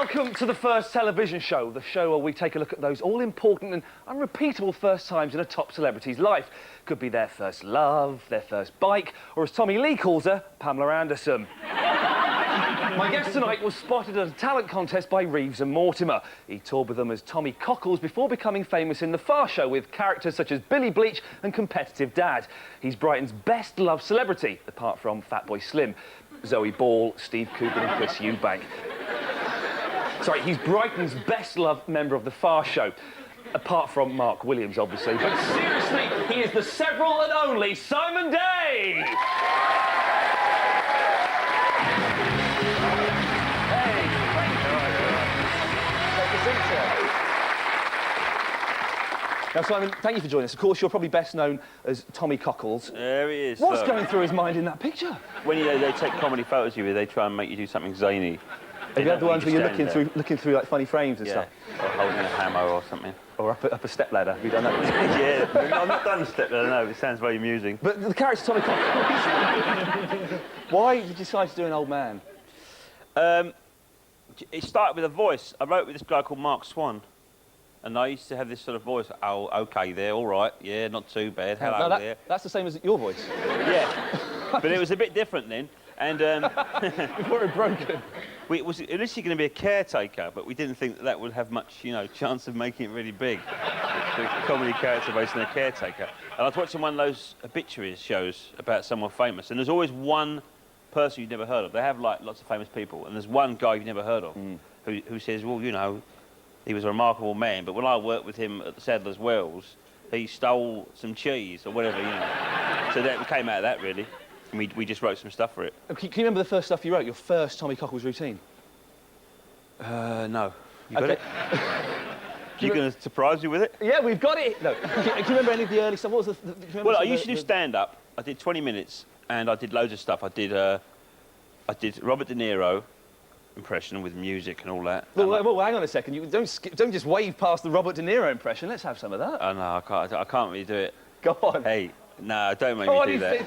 Welcome to the first television show, the show where we take a look at those all-important and unrepeatable first times in a top celebrity's life. Could be their first love, their first bike, or as Tommy Lee calls her, Pamela Anderson. My guest tonight was spotted at a talent contest by Reeves and Mortimer. He toured with them as Tommy Cockles before becoming famous in The Far Show with characters such as Billy Bleach and Competitive Dad. He's Brighton's best-loved celebrity, apart from Fatboy Slim, Zoe Ball, Steve Coogan and Chris Eubank. Sorry, he's Brighton's best-loved member of The Far Show, apart from Mark Williams, obviously. But seriously, he is the several and only Simon Day! Now, Simon, thank you for joining us. Of course, you're probably best known as Tommy Cockles. There he is. What's going through his mind in that picture? When they take comedy photos of you, they try and make you do something zany. Have you had the ones where you're looking through like funny frames and stuff? Or holding a hammer or something. Or up a step ladder. Have you done that? Yeah, I've not done the step ladder, no, it sounds very amusing. But the character Tommy Cockles... Why did you decide to do an old man? It started with a voice. I wrote with this guy called Mark Swan. And I used to have this sort of voice, oh, OK there, all right, yeah, not too bad, hello there. That's the same as your voice. Yeah, but it was a bit different then. And before it broke. It was initially going to be a caretaker, but we didn't think that would have much, chance of making it really big. The comedy character based on a caretaker. And I was watching one of those obituaries shows about someone famous, and there's always one person you've never heard of. They have, like, lots of famous people, and there's one guy you've never heard of who says, well, he was a remarkable man, but when I worked with him at the Sadler's Wells, he stole some cheese or whatever, So that came out of that, really. And we just wrote some stuff for it. Can you remember the first stuff you wrote, your first Tommy Cockles routine? No. You got it? You going to surprise me with it? Yeah, we've got it. No. Can you remember any of the early stuff? What was Well, I used to do stand-up. I did 20 minutes, and I did loads of stuff. I did Robert De Niro impression with music and all that. Well, hang on a second. You don't just wave past the Robert De Niro impression. Let's have some of that. Oh, no, I can't really do it. Go on. Hey, no, don't make me do that.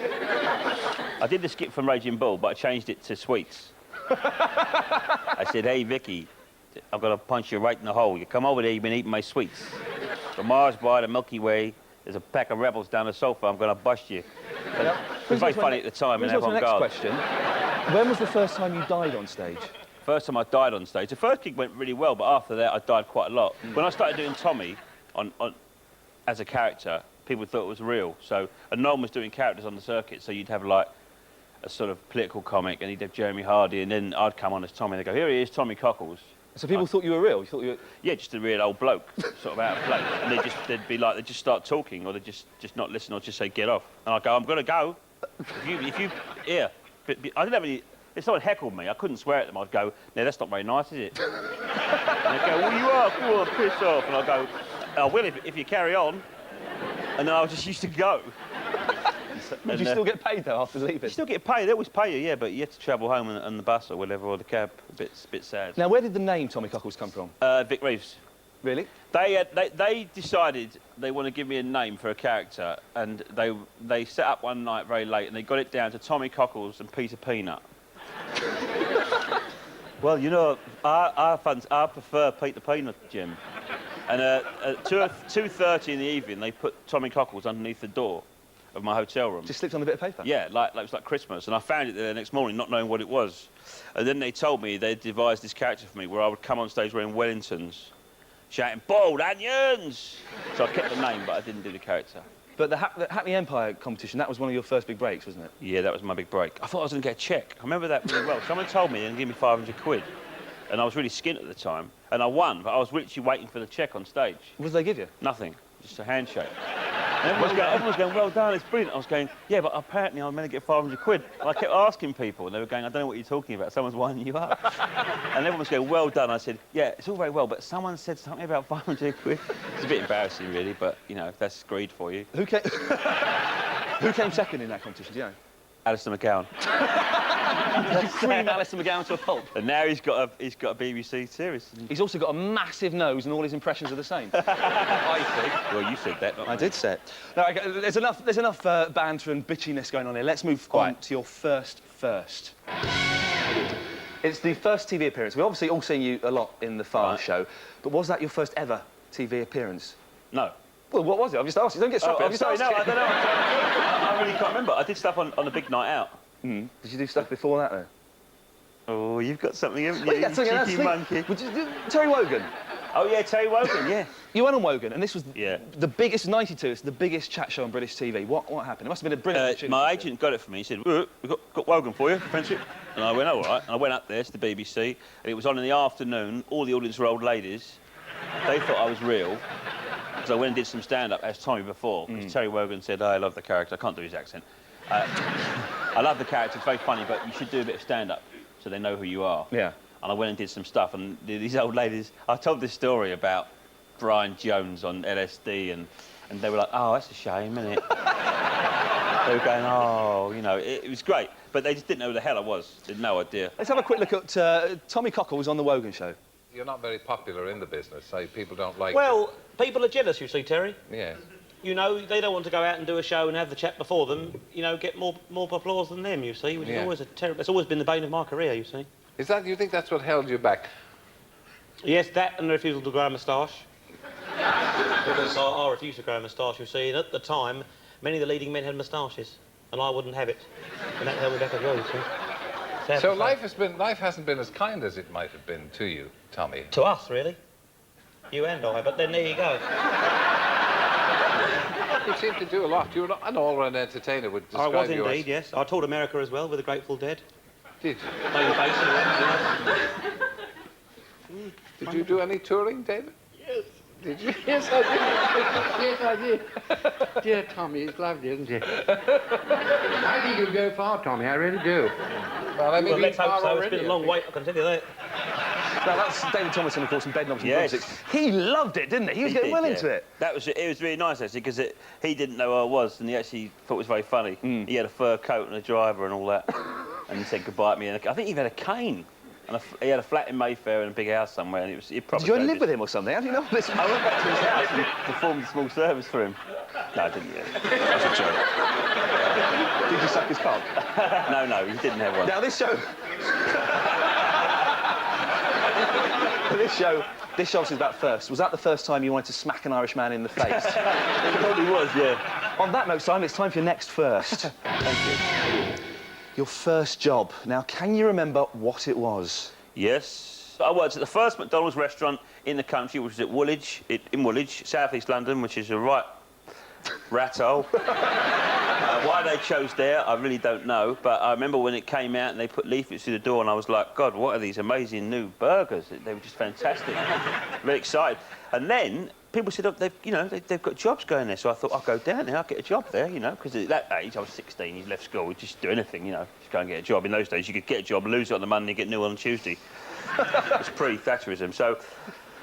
I did the skit from Raging Bull, but I changed it to Sweets. I said, hey, Vicky, I'm going to punch you right in the hole. You come over there, you've been eating my sweets. The Mars bar, the Milky Way, there's a pack of rebels down the sofa, I'm going to bust you. It was very funny at the time and avant-garde. Next question. When was the first time you died on stage? First time I died on stage. The first gig went really well, but after that I died quite a lot. When I started doing Tommy as a character, people thought it was real. So, and no one was doing characters on the circuit, so you'd have like a sort of political comic, and he'd have Jeremy Hardy, and then I'd come on as Tommy, and they'd go, here he is, Tommy Cockles. So people thought you were real? You thought you were... Yeah, just a real old bloke, sort of out of place. And they'd just start talking, or they'd just not listen, or just say, get off. And I'd go, I'm going to go. Yeah. But I didn't have any... If someone heckled me, I couldn't swear at them. I'd go, no, that's not very nice, is it? And they'd go, well, you are, go on, piss off. And I'd go, I will if you carry on. And then I just used to go. Did you still get paid, though, after leaving? You still get paid. They always pay you, yeah, but you have to travel home on the bus or whatever, or the cab. A bit sad. Now, where did the name Tommy Cockles come from? Vic Reeves. Really? They decided they want to give me a name for a character, and they set up one night very late, and they got it down to Tommy Cockles and Peter Peanut. Well, I prefer Peter Peanut, Jim. And at 2:30 in the evening, they put Tommy Cockles underneath the door of my hotel room. Just slipped on a bit of paper? Yeah, like it was like Christmas, and I found it there the next morning, not knowing what it was. And then they told me they'd devised this character for me, where I would come on stage wearing Wellingtons, shouting, boiled onions! So I kept the name, but I didn't do the character. But the Hackney Empire competition, that was one of your first big breaks, wasn't it? Yeah, that was my big break. I thought I was going to get a cheque. I remember that really well. Someone told me they'd give me 500 quid. And I was really skint at the time. And I won, but I was literally waiting for the cheque on stage. What did they give you? Nothing. Just a handshake. And everyone was going, well done, it's brilliant. I was going, yeah, but apparently I'm meant to get 500 quid. And I kept asking people, and they were going, I don't know what you're talking about. Someone's winding you up. And everyone was going, well done. I said, yeah, it's all very well, but someone said something about 500 quid. It's a bit embarrassing, really, but, that's greed for you. Who came second in that competition, do you know? Alistair McGowan. Cream Alistair McGowan to a pulp. And now he's got a BBC series. He's also got a massive nose, and all his impressions are the same. I think. Well, you said that, not me. I did say it. No, there's enough banter and bitchiness going on here. Let's move on to your first. It's the first TV appearance. We've obviously all seen you a lot in the Father show, but was that your first ever TV appearance? No. Well, what was it? I've just asked you. Don't get stuck. I'm sorry, no, I don't know. I really can't remember. I did stuff on a big night out. Did you do stuff before that, though? Oh, you've got something, haven't you? Well, yeah, You cheeky monkey. Terry Wogan. Oh, yeah, Terry Wogan, yeah. You went on Wogan, and this was the biggest, 92, it's the biggest chat show on British TV. What happened? It must have been a brilliant opportunity. My agent got it for me. He said, we've got Wogan for you, friendship. And I went, all right. And I went up there to the BBC, and it was on in the afternoon. All the audience were old ladies. They thought I was real. Because I went and did some stand-up, as Tommy before. Because Terry Wogan said, I love the character. I can't do his accent. I love the character. It's very funny, but you should do a bit of stand-up so they know who you are. Yeah. And I went and did some stuff, and these old ladies... I told this story about Brian Jones on LSD, and they were like, oh, that's a shame, isn't it? They were going, oh, you know, it was great. But they just didn't know who the hell I was. They had no idea. Let's have a quick look at Tommy Cockles on The Wogan Show. You're not very popular in the business, so people don't like Well, people are jealous, you see, Terry. you. Yeah. You know, they don't want to go out and do a show and have the chap before them, you know, get more applause than them, you see, which is always a terrible... It's always been the bane of my career, you see. You think that's what held you back? Yes, that and the refusal to grow a moustache. Because I refused to grow a moustache, you see, and at the time, many of the leading men had moustaches, and I wouldn't have it. And that held me back as well, you see. So life hasn't been as kind as it might have been to you, Tommy. To us, really. You and I, but then there you go. You seem to do a lot. You're an all-round entertainer, would describe I was yours. indeed, yes. I toured America as well with the Grateful Dead. Did you? Playing bass and Did you do any touring, David? Yes. Did you? Yes, I did. Yes, I did. Dear Tommy, he's lovely, isn't he? I think you'll go far, Tommy, I really do. Well, I mean, Well, let's hope far so. already, It's been a long wait, I can tell you that. Now, that's David Thomason, of course, from Bedknobs and Yes. Broomsticks. He loved it, didn't he? He was getting well into it. It was really nice, actually, because he didn't know who I was, and he actually thought it was very funny. He had a fur coat and a driver and all that. And he said goodbye to me. And I think he even had a cane. And he had a flat in Mayfair and a big house somewhere, and he probably... Did you only live with him or something? How do you know this? I went back to his house and performed a small service for him. No, I didn't yet. That was a joke. Did you suck his cock? No, he didn't have one. Now, this show... This show is about first. Was that the first time you wanted to smack an Irish man in the face? It probably was, yeah. On that note, Simon, it's time for your next first. Thank you. Your first job. Now, can you remember what it was? Yes. I worked at the first McDonald's restaurant in the country, which was at Woolwich, in Woolwich, South East London, which is a right rat hole. Why they chose there, I really don't know. But I remember when it came out and they put leaflets through the door, and I was like, God, what are these amazing new burgers? They were just fantastic. Very excited. And then people said, oh, they've got jobs going there. So I thought, I'll go down there, I'll get a job there, you know, because at that age, I was 16, you left school, you'd just do anything, you know, just go and get a job. In those days, you could get a job, lose it on the Monday, get a new one on Tuesday. It was pre-Thatcherism. So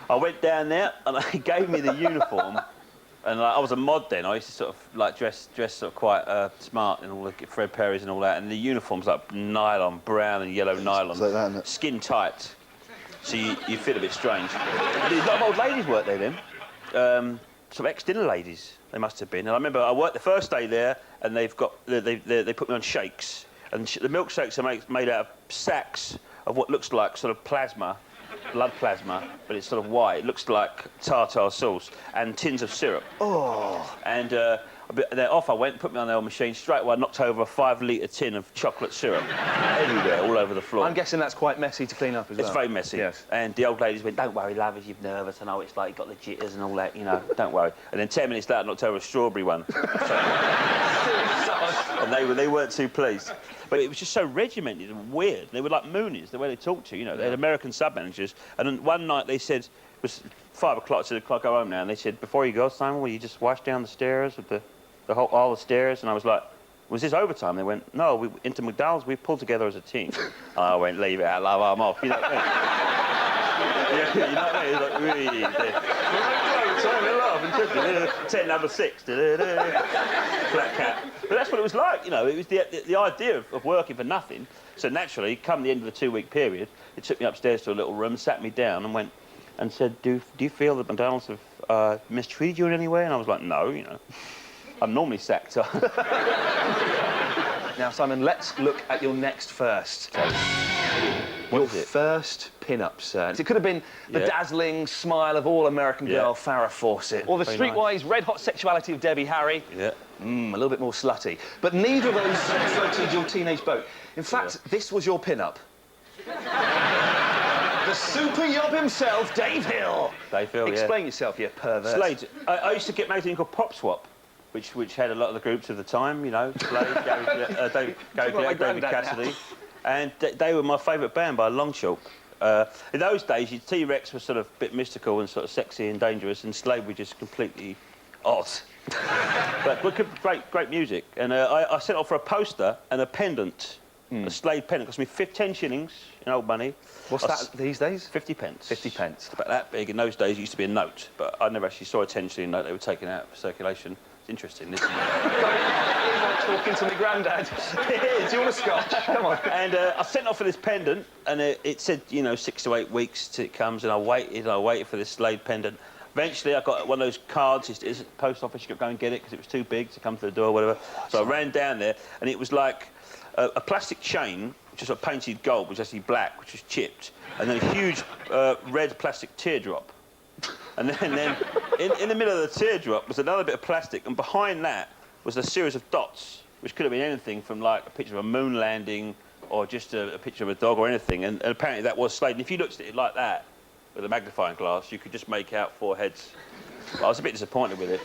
I went down there, and they gave me the uniform. And I was a mod then. I used to sort of like dress sort of quite smart and all the Fred Perrys and all that. And the uniform's like nylon, brown and yellow nylon, like that, isn't it? skin tight. So you feel a bit strange. There's a lot of old ladies work there then. Some ex-dinner ladies they must have been. And I remember I worked the first day there, and they put me on shakes, and the milkshakes are made out of sacks of what looks like sort of plasma. Blood plasma, but it's sort of white. It looks like tartar sauce and tins of syrup. Oh. And then off I went, put me on the old machine. Straight away, I knocked over a 5-litre tin of chocolate syrup everywhere, all over the floor. I'm guessing that's quite messy to clean up as well. It's very messy. Yes. And the old ladies went, don't worry, love, as you're nervous. I know it's like you've got the jitters and all that, you know, don't worry. And then 10 minutes later, I knocked over a strawberry one. And they weren't too pleased. But it was just so regimented and weird. They were like Moonies, the way they talked to you, know. They had American sub-managers. And then one night they said, it was 5 o'clock, so I go home now, and they said, before you go, Simon, will you just wash down the stairs with all the stairs? And I was like, was this overtime? They went, no, into McDonald's, we pulled together as a team. And I went, leave it out, love, I'm off. You know what I mean? Yeah, you know what I mean? It's like, really... 10 number 6. Flat cat. But that's what it was like, you know. It was the idea of working for nothing. So naturally, come the end of the 2-week period, it took me upstairs to a little room, sat me down, and went and said, do you feel that McDonald's have mistreated you in any way? And I was like, no, you know. I'm normally sacked. Now, Simon, let's look at your next first. Your is it? first pin-up, sir. It could have been the Yeah. dazzling smile of all-American girl Farrah Fawcett, or the Very streetwise red-hot sexuality of Debbie Harry. Yeah. A little bit more slutty. But neither of those floated your teenage boat. In fact, this was your pin-up. The super yob himself, Dave Hill. Dave Hill, Explain yourself, you pervert. Slade. I used to get a magazine called Pop Swap, which had a lot of the groups of the time, you know, Slade, Gary David Cassidy. And they were my favourite band by a long shot. In those days, T-Rex was sort of a bit mystical and sort of sexy and dangerous, and Slade were just completely odd. But great music. And I sent off for a poster and a pendant, a Slade pendant. Cost me 10 shillings in old money. What's that these days? 50 pence. 50 pence. It's about that big. In those days, it used to be a note, but I never actually saw a 10 shilling note. They were taken out of circulation. It's interesting, isn't it? Talking to my granddad. Do you want a scotch? Come on. And I sent off for this pendant, and it said, you know, 6 to 8 weeks till it comes, and I waited for this Slade pendant. Eventually, I got one of those cards. It's at the post office. You got to go and get it because it was too big to come to the door or whatever. So I ran down there, and it was like a plastic chain, which was sort of painted gold, which was actually black, which was chipped, and then a huge red plastic teardrop. And then in the middle of the teardrop was another bit of plastic, and behind that was a series of dots, which could have been anything from like a picture of a moon landing or just a picture of a dog or anything. And apparently that was Slade. And if you looked at it like that with a magnifying glass, you could just make out 4 heads. I was a bit disappointed with it.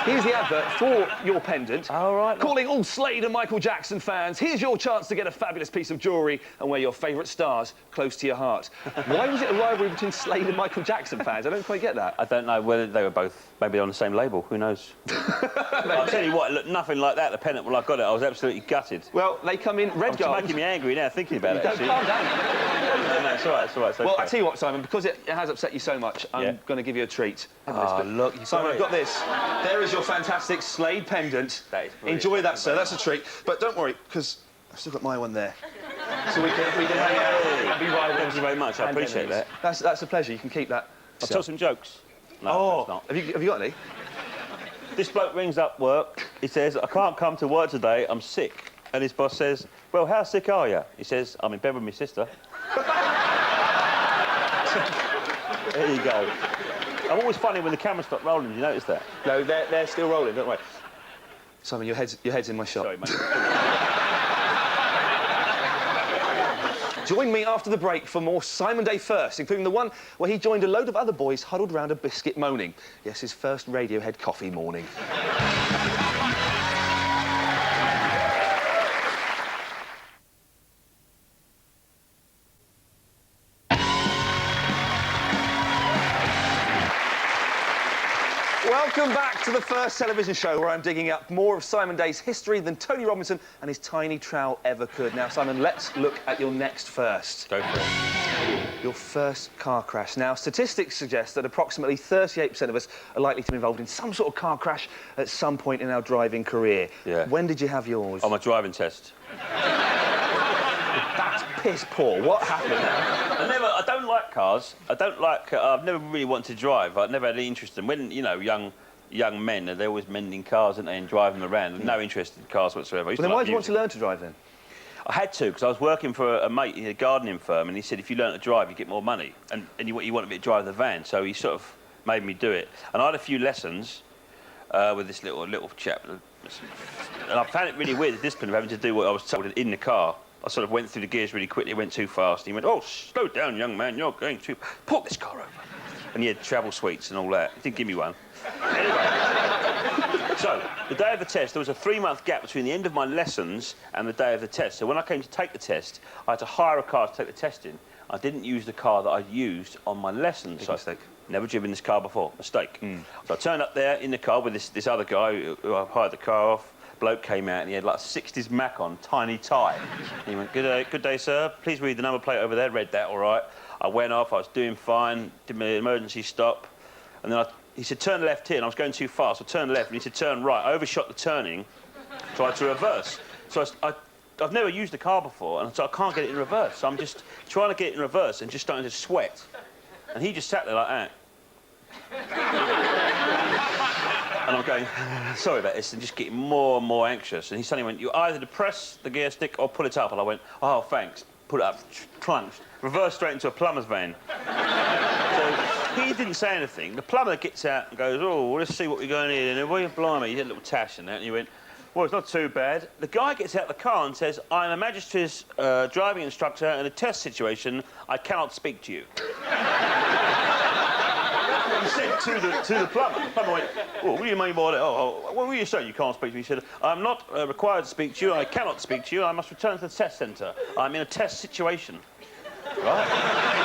Here's the advert for your pendant. All right. Calling all Slade and Michael Jackson fans, here's your chance to get a fabulous piece of jewellery and wear your favourite stars close to your heart. Why was it a rivalry between Slade and Michael Jackson fans? I don't quite get that. I don't know whether they were both maybe on the same label. Who knows? I'll tell you what, it looked nothing like that. The pennant, when I got it, I was absolutely gutted. Well, they come in red It's gold. making me angry now thinking about it. Don't Actually. calm down. No, it's all right. It's all right. It's Well, okay. I tell you what, Simon, because it has upset you so much, I'm going to give you a treat. Oh, look, you've Simon, got I've got this. There is your fantastic Slade pendant. That is brilliant. Enjoy that, sir. That's a treat. But don't worry, because I've still got my one there. So we can hang out and be rivals. Thank you very much. I and appreciate enemies. that. That's a pleasure. You can keep that. I'll tell some jokes. No, Oh, it's not. have you got any? This bloke rings up work. He says, I can't come to work today. I'm sick. And his boss says, well, how sick are you? He says, I'm in bed with my sister. There you go. I'm always funny when the camera stops rolling. Do you notice that? No, they're still rolling. Don't worry. Simon, your head's in my shop. Sorry, mate. Join me after the break for more Simon Day First, including the one where he joined a load of other boys huddled round a biscuit moaning. Yes, his first Radiohead coffee morning. Welcome back to the first television show where I'm digging up more of Simon Day's history than Tony Robinson and his tiny trowel ever could. Now, Simon, let's look at your next first. Go for it. Your first car crash. Now, statistics suggest that approximately 38% of us are likely to be involved in some sort of car crash at some point in our driving career. Yeah. When did you have yours? On my driving test. That's piss poor. What happened there? I don't like cars. I've never really wanted to drive. I've never had any interest in when, you know, young men, they're always mending cars, aren't they, and driving them around. No interest in cars whatsoever. Well, then why did you want to learn to drive then? I had to, because I was working for a mate in a gardening firm, and he said if you learn to drive, you get more money, and you want to drive the van. So he sort of made me do it. And I had a few lessons with this little chap, and I found it really weird, the discipline of having to do what I was told in the car. I sort of went through the gears really quickly, went too fast. And he went, oh, slow down, young man, you're going too... Pull this car over. And he had travel suites and all that. He didn't give me one. Anyway, so, the day of the test, there was a 3-month gap between the end of my lessons and the day of the test. So when I came to take the test, I had to hire a car to take the test in. I didn't use the car that I'd used on my lessons. Big mistake. Never driven this car before. Mistake. So I turned up there in the car with this other guy who I hired the car off. Bloke came out and he had like a 60s Mac on, tiny tie. And he went, good day, sir. Please read the number plate over there. Read that, all right. I went off, I was doing fine, did my emergency stop. And then he said, turn left here, and I was going too fast. I turned left, and he said, turn right. I overshot the turning, tried to reverse. So I've never used a car before, and so I can't get it in reverse. So I'm just trying to get it in reverse and just starting to sweat. And he just sat there like that. And I'm going, sorry about this, and just getting more and more anxious. And he suddenly went, you either depress the gear stick or pull it up. And I went, oh, thanks. put it up, clunked, reversed straight into a plumber's van. So he didn't say anything. The plumber gets out and goes, oh, well, let's see what we're going in. And well, blimey, he had a little tash and that, and he went, well, it's not too bad. The guy gets out of the car and says, I'm a magistrate's driving instructor in a test situation. I cannot speak to you. He said to the plumber. The plumber went, oh, what do you mean by that? Oh, what were you saying? You can't speak to me. He said, I'm not required to speak to you. I cannot speak to you. I must return to the test centre. I'm in a test situation. Right?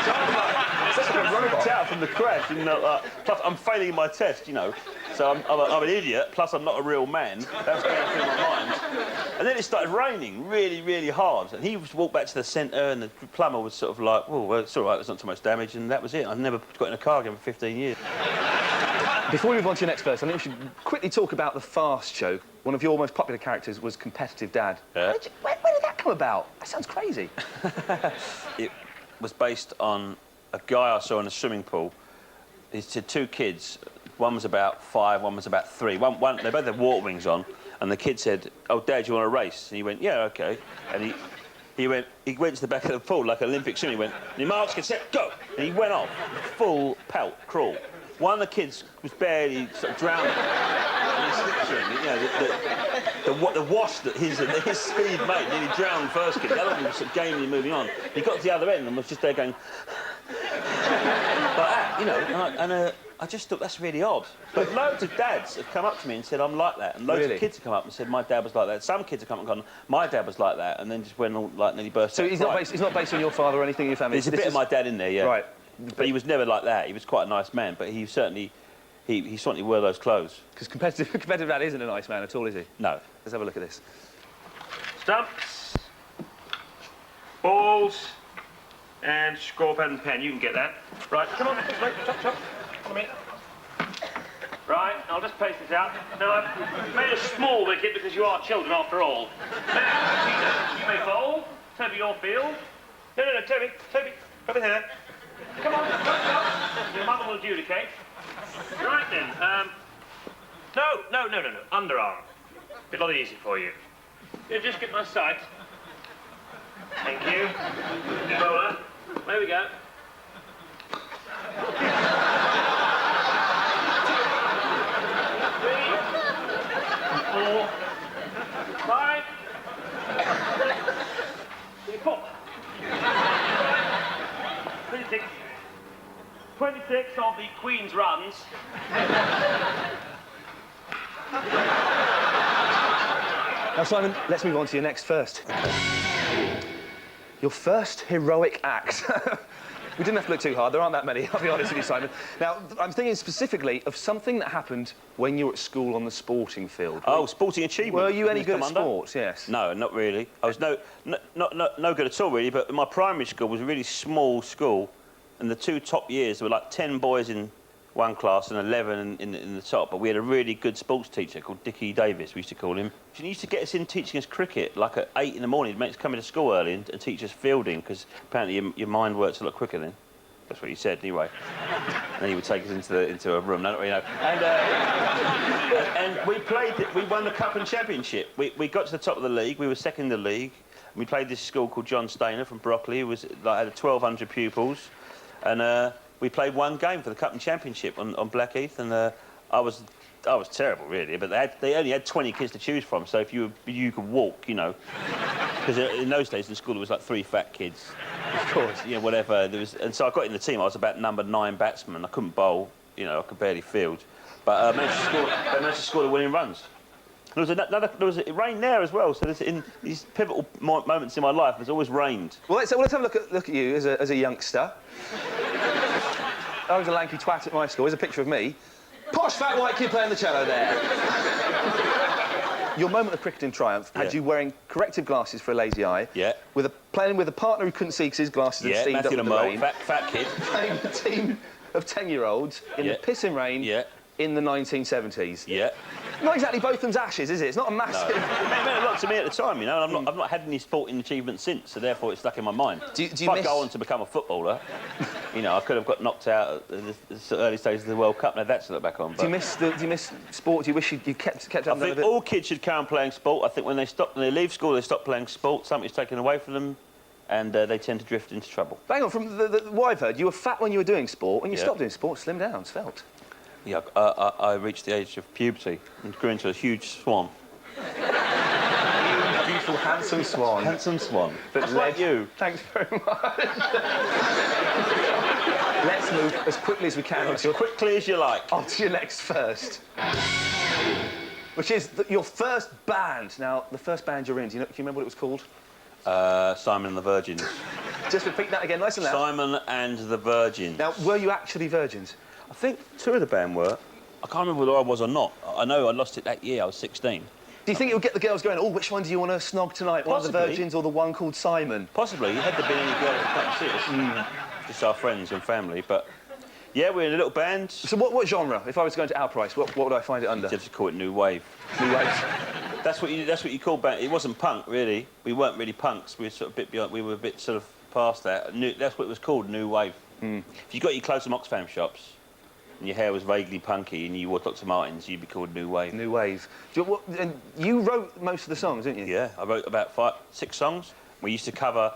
So I'm like, it's like a robot out from the crash. You know, plus, I'm failing my test, you know. So I'm an idiot, plus I'm not a real man. That's going through my mind. And then it started raining really, really hard. And he walked back to the centre, and the plumber was sort of like, oh, well, it's all right, there's not too much damage. And that was it. I've never got in a car again for 15 years. Before we move on to your next verse, I think we should quickly talk about the Fast Show. One of your most popular characters was Competitive Dad. Yeah. Where did that come about? That sounds crazy. It was based on a guy I saw in a swimming pool. He had 2 kids. One was about 5, one was about 3. They both had water wings on, and the kid said, oh, Dad, do you want to race? And he went, yeah, OK. And he went to the back of the pool like an Olympic swimmer. He went, your marks, get set, go! And he went off, full pelt crawl. One of the kids was barely sort of drowning. And he's slipstream, you know, the wash that his speed made nearly drowned the first kid. The other one was sort of gamely moving on. He got to the other end and was just there going... like that, you know, and I just thought that's really odd. But loads of dads have come up to me and said, I'm like that. And loads of kids have come up and said, my dad was like that. Some kids have come up and gone, my dad was like that, and then just went all, like, nearly burst out. So it's not based on your father or anything in your family? There's a bit of my dad in there, yeah. Right. But he was never like that. He was quite a nice man, but he certainly wore those clothes. Because competitive Dad isn't a nice man at all, is he? No. Let's have a look at this. Stumps, balls, and scoreboard and pen. You can get that. Right, come on, wait, chop. Follow me. Right, I'll just paste this out. Now, I've made a small wicket because you are children after all. Now, you may bowl, Toby your field. No, Toby, come in here. Come on, stop. Your mother will adjudicate. Right then, no, underarm. Be a lot easy for you. You just get my sight. Thank you. Bowler. There we go. 3, 4, 5, 4. 26 of the Queen's runs. Now, Simon, let's move on to your next first. Your first heroic act. We didn't have to look too hard. There aren't that many, I'll be honest with you, Simon. Now, I'm thinking specifically of something that happened when you were at school on the sporting field. Oh, sporting achievement. Were you any good at sports? Yes. No, not really. I was no good at all, really, but my primary school was a really small school, and the 2 top years, there were like 10 boys in one class and 11 in the top, but we had a really good sports teacher called Dickie Davis, we used to call him. He used to get us in teaching us cricket, like at 8 in the morning. He'd make us come into school early and teach us fielding, because apparently your mind works a lot quicker then. That's what he said, anyway. And then he would take us into a room, don't we know. And we won the cup and championship. We got to the top of the league, we were second in the league. We played this school called John Stainer from Brockley, who was, like, had 1,200 pupils. And we played 1 game for the Cup and Championship on Blackheath, and I was terrible, really. But they only had 20 kids to choose from, so if you could walk, you know, because in those days in school there was like 3 fat kids, of course, you know, whatever. And so I got in the team. I was about number 9 batsman. I couldn't bowl, you know, I could barely field, but I managed to score the winning runs. It rained there as well, so in these pivotal moments in my life, it's always rained. Well, let's have a look at you as a youngster. I was a lanky twat at my school. Here's a picture of me. Posh fat white kid playing the cello there. Your moment of cricketing triumph had you wearing corrective glasses for a lazy eye. Yeah. Playing with a partner who couldn't see because his glasses had steamed up with the rain. Fat kid. Playing a team of 10-year-olds in the pissing rain in the 1970s. Yeah. Not exactly Botham's ashes, is it? It's not a massive... No. It meant a lot to me at the time, you know, and I've not had any sporting achievements since, so therefore it's stuck in my mind. If I go on to become a footballer, you know, I could have got knocked out at the early stages of the World Cup, and that's to look back on. But... Do you miss sport? Do you wish you kept up I think all kids should carry on playing sport. I think when they leave school, they stop playing sport, something's taken away from them, and they tend to drift into trouble. Hang on, from what I've heard, you were fat when you were doing sport. When you Yeah. stopped doing sport, slimmed down, svelte. Yeah, I reached the age of puberty and grew into a huge swan. Beautiful, handsome swan. Handsome swan. That's like you. Thanks very much. Let's move as quickly as we can As quickly as you like. on to your next first. Which is your first band. Now, the first band you're in, do you remember what it was called? Simon and the Virgins. Just repeat that again, nice and loud. Simon and the Virgins. Now, were you actually virgins? I think 2 of the band were. I can't remember whether I was or not. I know I lost it that year, I was 16. Do you think it would get the girls going, oh, which one do you want to snog tonight? One of the Possibly. Virgins or the one called Simon? Possibly, had there been any girls that come see us. Just our friends and family, but... Yeah, we're in a little band. So what genre? If I was going to our price, what would I find it under? Just call it New Wave. New Wave. That's what you call band. It wasn't punk, really. We weren't really punks. We were sort of a bit beyond. We were a bit sort of past that. That's what it was called, New Wave. If you got your clothes from Oxfam shops and your hair was vaguely punky and you wore Dr. Martens, you'd be called New Wave. New Wave. And you wrote most of the songs, didn't you? Yeah, I wrote about 6 songs. We used to cover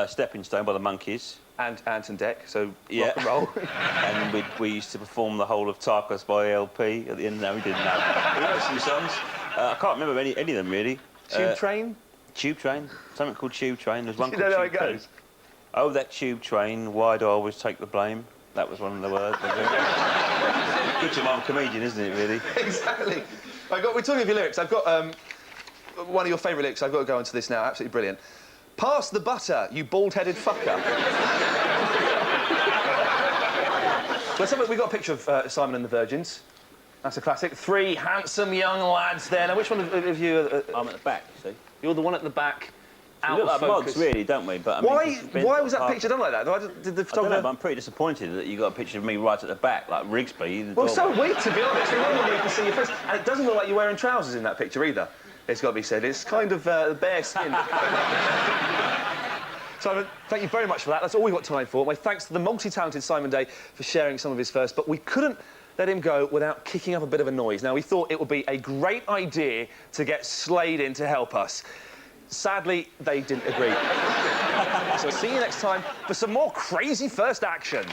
Stepping Stone by the Monkees. And Anton Deck, so Yeah. rock and roll. And we used to perform the whole of Tarkus by LP at the end. No, we didn't know. We wrote some songs. I can't remember any of them, really. Tube Train? Tube Train. Something called Tube Train. There's one You called know how Tube it Train. goes? Oh, that tube train, why do I always take the blame? That was one of the words. Good job, I'm a comedian, isn't it, really? Exactly. We're talking of your lyrics. I've got one of your favourite lyrics. I've got to go into this now. Absolutely brilliant. Pass the butter, you bald-headed fucker. We've got a picture of Simon and the Virgins. That's a classic. 3 handsome young lads there. Now, which one of you... I'm at the back, you see. You're the one at the back. We Out look of like focus. mods, really, don't we? But I mean, Why was that picture done like that? Did the I don't know, photographer... but I'm pretty disappointed that you got a picture of me right at the back, like Rigsby. Well, so weird, to be honest. Normally you can see your face. And it doesn't look like you're wearing trousers in that picture either. It's got to be said. It's kind of bare skin. Simon, thank you very much for that. That's all we've got time for. My thanks to the multi-talented Simon Day for sharing some of his first, but we couldn't let him go without kicking up a bit of a noise. Now, we thought it would be a great idea to get Slade in to help us. Sadly, they didn't agree. So see you next time for some more crazy first action.